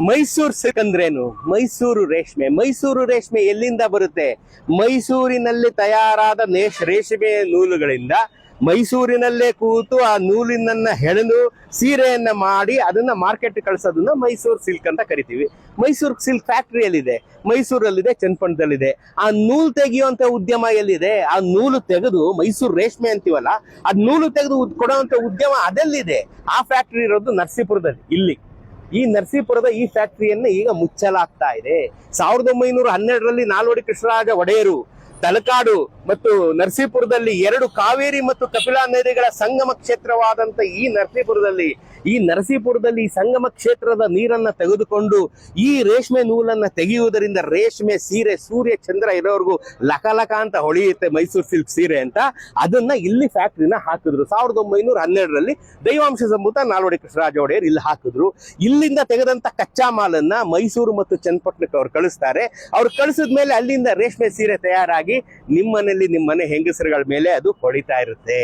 Mysuru silk ಅಂದ್ರೇನು? ಮೈಸೂರು ರೇಷ್ಮೆ ಎಲ್ಲಿಂದ ಬರುತ್ತೆ? ಮೈಸೂರಿನಲ್ಲಿ ತಯಾರಾದ ರೇಷ್ಮೆ ನೂಲುಗಳಿಂದ ಮೈಸೂರಿನಲ್ಲೇ ಕೂತು ಆ ನೂಲಿನನ್ನ ಹೆಣೆದು ಸೀರೆಯನ್ನ ಮಾಡಿ ಅದನ್ನ ಮಾರ್ಕೆಟ್ ಕಳಿಸೋದನ್ನ ಮೈಸೂರು ಸಿಲ್ಕ್ ಅಂತ ಕರಿತೀವಿ. ಮೈಸೂರು ಸಿಲ್ಕ್ ಫ್ಯಾಕ್ಟರಿ ಎಲ್ಲಿದೆ? ಮೈಸೂರಲ್ಲಿದೆ, ಚನ್ನಪಟ್ಟಣದಲ್ಲಿದೆ. ಆ ನೂಲು ತೆಗೆಯುವಂತ ಉದ್ಯಮ ಎಲ್ಲಿದೆ? ಆ ನೂಲು ತೆಗೆದು ಮೈಸೂರು ರೇಷ್ಮೆ ಅಂತೀವಲ್ಲ, ಆ ನೂಲು ತೆಗೆದು ಕೊಡುವಂತ ಉದ್ಯಮ ಅದೆಲ್ಲಿದೆ? ಆ ಫ್ಯಾಕ್ಟರಿ ಇರೋದು ನರಸೀಪುರದಲ್ಲಿ. ಇಲ್ಲಿ ಈ ನರಸೀಪುರದ ಈ ಫ್ಯಾಕ್ಟರಿಯನ್ನ ಈಗ ಮುಚ್ಚಲಾಗ್ತಾ ಇದೆ. 1912ರಲ್ಲಿ ನಾಲ್ವಡಿ ಕೃಷ್ಣರಾಜ ಒಡೆಯರು ತಲಕಾಡು ಮತ್ತು ನರಸೀಪುರದಲ್ಲಿ 2 ಕಾವೇರಿ ಮತ್ತು ಕಪಿಲಾ ನದಿಗಳ ಸಂಗಮ ಕ್ಷೇತ್ರವಾದಂತ ಈ ನರಸೀಪುರದಲ್ಲಿ ಈ ಸಂಗಮ ಕ್ಷೇತ್ರದ ನೀರನ್ನ ತೆಗೆದುಕೊಂಡು ಈ ರೇಷ್ಮೆ ನೂಲನ್ನ ತೆಗೆಯುವುದರಿಂದ ರೇಷ್ಮೆ ಸೀರೆ ಸೂರ್ಯ ಚಂದ್ರ ಇರೋವರೆಗೂ ಲಕ ಅಂತ ಹೊಳೆಯುತ್ತೆ ಮೈಸೂರು ಸಿಲ್ಕ್ ಸೀರೆ ಅಂತ. ಅದನ್ನ ಇಲ್ಲಿ ಫ್ಯಾಕ್ಟರಿನ ಹಾಕಿದ್ರು 1912ರಲ್ಲಿ. ದೈವಾಂಶ ಸಂಭೂತ ನಾಲ್ವಡಿ ಕೃಷ್ಣರಾಜ ಒಡೆಯರ್ ಇಲ್ಲಿ ಹಾಕಿದ್ರು. ಇಲ್ಲಿಂದ ತೆಗೆದಂತ ಕಚ್ಚಾ ಮಾಲನ್ನ ಮೈಸೂರು ಮತ್ತು ಚನ್ನಪಟ್ಟಣಕ್ಕೆ ಅವ್ರು ಕಳಿಸ್ತಾರೆ. ಅವ್ರು ಕಳಿಸಿದ್ಮೇಲೆ ಅಲ್ಲಿಂದ ರೇಷ್ಮೆ ಸೀರೆ ತಯಾರಾಗಿ ನಿಮ್ಮ ಮನೆ ಹೆಂಗಸರುಗಳ ಮೇಲೆ ಅದು ಹೊಡಿತಾ ಇರುತ್ತೆ.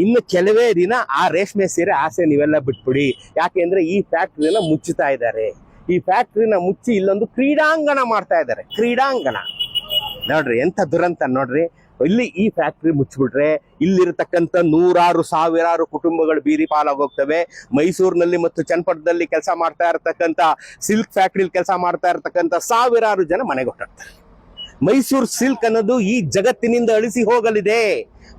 ಇನ್ನು ಕೆಲವೇ ದಿನ ಆ ರೇಷ್ಮೆ ಸೀರೆ ಆಸೆ ನೀವೆಲ್ಲ ಬಿಟ್ಬಿಡಿ. ಯಾಕೆಂದ್ರೆ ಈ ಫ್ಯಾಕ್ಟರಿನ ಮುಚ್ಚುತ್ತಾ ಇದ್ದಾರೆ. ಈ ಫ್ಯಾಕ್ಟರಿನ ಮುಚ್ಚಿ ಇಲ್ಲೊಂದು ಕ್ರೀಡಾಂಗಣ ಮಾಡ್ತಾ ಇದ್ದಾರೆ. ಕ್ರೀಡಾಂಗಣ ನೋಡ್ರಿ ಎಂತ ದುರಂತ ನೋಡ್ರಿ. ಇಲ್ಲಿ ಈ ಫ್ಯಾಕ್ಟರಿ ಮುಚ್ಚಿಬಿಟ್ರೆ ಇಲ್ಲಿರತಕ್ಕಂಥ ನೂರಾರು ಸಾವಿರಾರು ಕುಟುಂಬಗಳು ಬೀದಿ ಪಾಲಾಗೋಗ್ತವೆ. ಮೈಸೂರಿನಲ್ಲಿ ಮತ್ತು ಚನ್ನಪಟ್ಟಣದಲ್ಲಿ ಕೆಲಸ ಮಾಡ್ತಾ ಇರತಕ್ಕಂಥ ಸಿಲ್ಕ್ ಫ್ಯಾಕ್ಟರಿಲಿ ಕೆಲಸ ಮಾಡ್ತಾ ಇರತಕ್ಕಂಥ ಸಾವಿರಾರು ಜನ ಮನೆಗೆ ಹೊರಟಾಗ್ತಾರೆ. ಮೈಸೂರು ಸಿಲ್ಕ್ ಅನ್ನೋದು ಈ ಜಗತ್ತಿನಿಂದ ಅಳಿಸಿ ಹೋಗಲಿದೆ.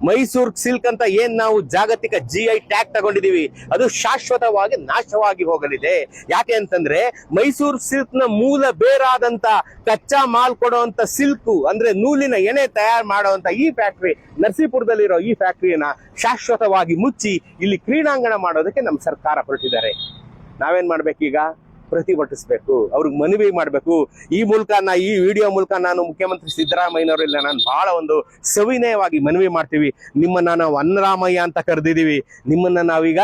ಮೈಸೂರು ಸಿಲ್ಕ್ ಅಂತ ಏನ್ ನಾವು ಜಾಗತಿಕ GI ಟ್ಯಾಗ್ ತಗೊಂಡಿದೀವಿ, ಅದು ಶಾಶ್ವತವಾಗಿ ನಾಶವಾಗಿ ಹೋಗಲಿದೆ. ಯಾಕೆ ಅಂತಂದ್ರೆ ಮೈಸೂರು ಸಿಲ್ಕ್ ನ ಮೂಲ ಬೇರಾದಂತ ಕಚ್ಚಾ ಮಾಲ್ ಕೊಡುವಂತ ಸಿಲ್ಕ್ ಅಂದ್ರೆ ನೂಲಿನ ಎಣೆ ತಯಾರು ಮಾಡುವಂತ ಈ ಫ್ಯಾಕ್ಟರಿ, ನರಸೀಪುರದಲ್ಲಿರೋ ಈ ಫ್ಯಾಕ್ಟರಿಯನ್ನ ಶಾಶ್ವತವಾಗಿ ಮುಚ್ಚಿ ಇಲ್ಲಿ ಕ್ರೀಡಾಂಗಣ ಮಾಡೋದಕ್ಕೆ ನಮ್ಮ ಸರ್ಕಾರ ಹೊರಟಿದ್ದಾರೆ. ನಾವೇನ್ ಮಾಡ್ಬೇಕೀಗ? ಪ್ರತಿಭಟಿಸಬೇಕು, ಅವ್ರಿಗೆ ಮನವಿ ಮಾಡಬೇಕು. ಈ ವಿಡಿಯೋ ಮೂಲಕ ನಾನು ಮುಖ್ಯಮಂತ್ರಿ ಸಿದ್ದರಾಮಯ್ಯನವರಿಲ್ಲ ನಾನು ಬಹಳ ಒಂದು ಸವಿನಯವಾಗಿ ಮನವಿ ಮಾಡ್ತೀವಿ. ನಿಮ್ಮನ್ನ ನಾವು ಅನ್ನರಾಮಯ್ಯ ಅಂತ ಕರೆದಿದ್ದೀವಿ, ನಿಮ್ಮನ್ನ ನಾವೀಗ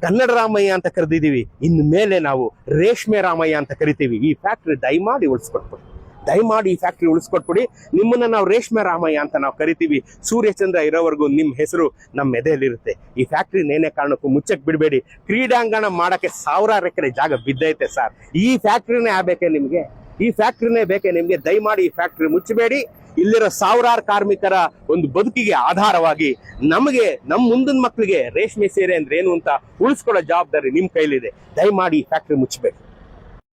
ಕನ್ನಡ ರಾಮಯ್ಯ ಅಂತ ಕರೆದಿದ್ದೀವಿ. ಇನ್ನು ಮೇಲೆ ನಾವು ರೇಷ್ಮೆ ರಾಮಯ್ಯ ಅಂತ ಕರಿತೀವಿ. ಈ ಫ್ಯಾಕ್ಟ್ರಿ ದಯಮಾಡಿ ಈ ಫ್ಯಾಕ್ಟ್ರಿ ಉಳಿಸ್ಕೊಟ್ಬಿಡಿ. ನಿಮ್ಮನ್ನ ನಾವು ರೇಷ್ಮೆ ರಾಮಯ್ಯ ಅಂತ ನಾವು ಕರಿತೀವಿ. ಸೂರ್ಯಚಂದ್ರ ಇರೋವರೆಗೂ ನಿಮ್ಮ ಹೆಸರು ನಮ್ಮ ಎದೆಯಲ್ಲಿರುತ್ತೆ. ಈ ಫ್ಯಾಕ್ಟ್ರಿ ನೇನೆ ಕಾರಣಕ್ಕೂ ಮುಚ್ಚಕ್ ಬಿಡಬೇಡಿ. ಕ್ರೀಡಾಂಗಣ ಮಾಡಕ್ಕೆ 1000 ಎಕರೆ ಜಾಗ ಬಿದ್ದೈತೆ ಸರ್. ಈ ಫ್ಯಾಕ್ಟ್ರಿನೇ ಆಗ್ಬೇಕೆ ನಿಮ್ಗೆ? ಈ ಫ್ಯಾಕ್ಟ್ರಿನೇ ಬೇಕೆ ನಿಮ್ಗೆ? ದಯಮಾಡಿ ಈ ಫ್ಯಾಕ್ಟ್ರಿ ಮುಚ್ಚಬೇಡಿ. ಇಲ್ಲಿರೋ ಸಾವಿರಾರು ಕಾರ್ಮಿಕರ ಒಂದು ಬದುಕಿಗೆ ಆಧಾರವಾಗಿ ನಮಗೆ ನಮ್ಮ ಮುಂದಿನ ಮಕ್ಕಳಿಗೆ ರೇಷ್ಮೆ ಸೀರೆ ಅಂದ್ರೆ ಏನು ಅಂತ ಉಳಿಸ್ಕೊಳ್ಳೋ ಜವಾಬ್ದಾರಿ ನಿಮ್ ಕೈಲಿದೆ. ದಯಮಾಡಿ ಈ ಫ್ಯಾಕ್ಟ್ರಿ ಮುಚ್ಚಬೇಕು.